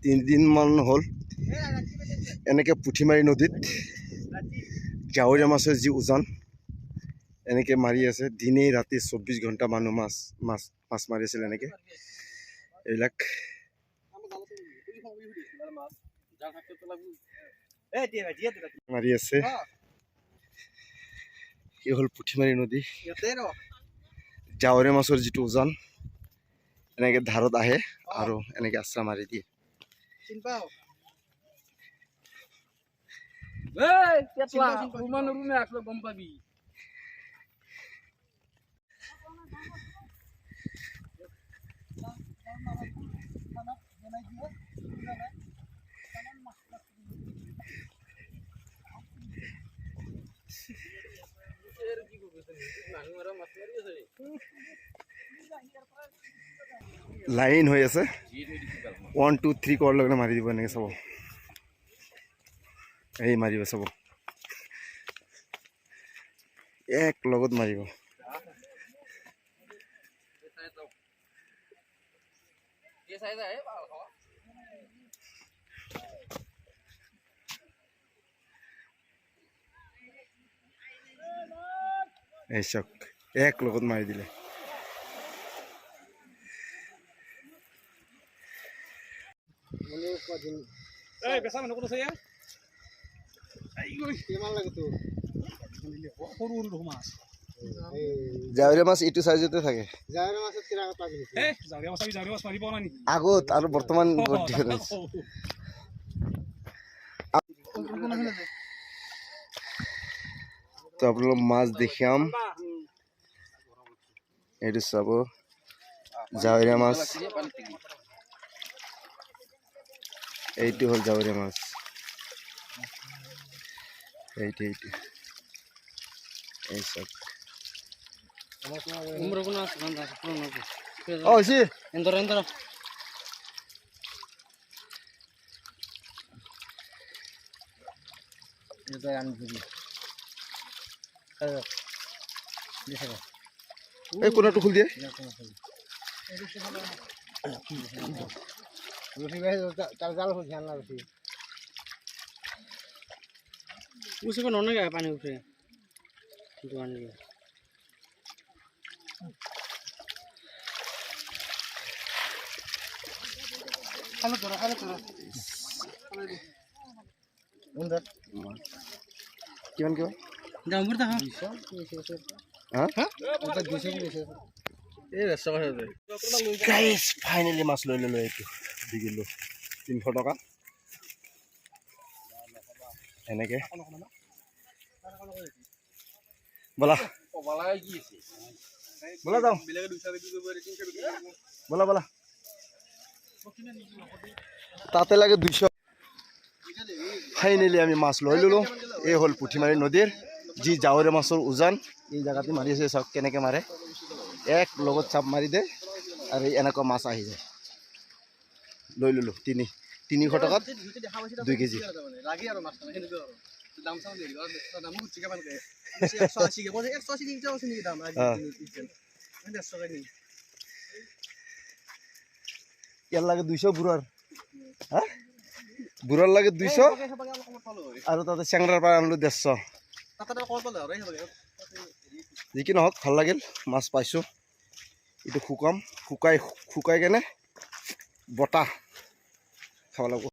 3দিনমান হ'ল এনেকৈ পুঠিমাৰী নদীত গাঁৱৰীয়া মাছৰ যি ওজন এনেকৈ মাৰি আছে। দিনেই ৰাতি 24 ঘণ্টা মানুহ মাছ মাৰি আছিল। এনেকৈ এইবিলাক মাৰি আছে। এই হ'ল পুঠিমাৰী নদী। গাঁৱৰীয়া মাছৰ যিটো ওজন এনেকৈ ধাৰত আহে আৰু এনেকৈ আশ্ৰা মাৰি দিয়ে। লাইন হৈ আছে 1 2 3 কৰাৰ লগে মাৰি দিব। এনেকৈ চাব, এই মাৰিব চাব, এক লগত মাৰিব। এই চক এক লগত মাৰি দিলে। জাৱৰীয়া মাছ এইটো চাইজতে থাকে আগত আৰু বৰ্তমান। তো আপোনালোক মাছ দেখাম, এইটো চাব জাৱৰীয়া মাছ। এইটো হ'ল জাৱৰীয়া মাছ। এইটো এই চব এই কোণাটো খুলি দিয়ে। उसी को नॉन गया पानी उठे दुकान के हेलो करो अंदर किमान जाऊंगा था हां ए रस्ता है गाइस फाइनली माছ লৈ ললো। এইটো 2 কিলো 300 টকা এনেকে। বলা বলা যাও, বলা বলা তাতে লাগে 200। ফাইনেলি আমি মাছ লৈ ললো। এই হ'ল পুঠিমাৰী নদীৰ যি জাৱৰীয়া মাছৰ ওজন। এই জায়গাতে মাৰি আছে, চাওক কেনেকৈ মাৰে। এক লগত চাপ মাৰি দে আৰু এনেকুৱা মাছ আহি যায়। লৈ ললো 300 টকাত 2 কেজি। ইয়াৰ লাগে 200 বুঢ়াৰ, বুঢ়াৰ লাগে 200 আৰু তাতে চেংৰাৰ পৰা আনিলো 150। যি কি নহওক ভাল লাগিল, মাছ পাইছোঁ। এইটো শুকাই কেনে বতাহ খাব লাগিব।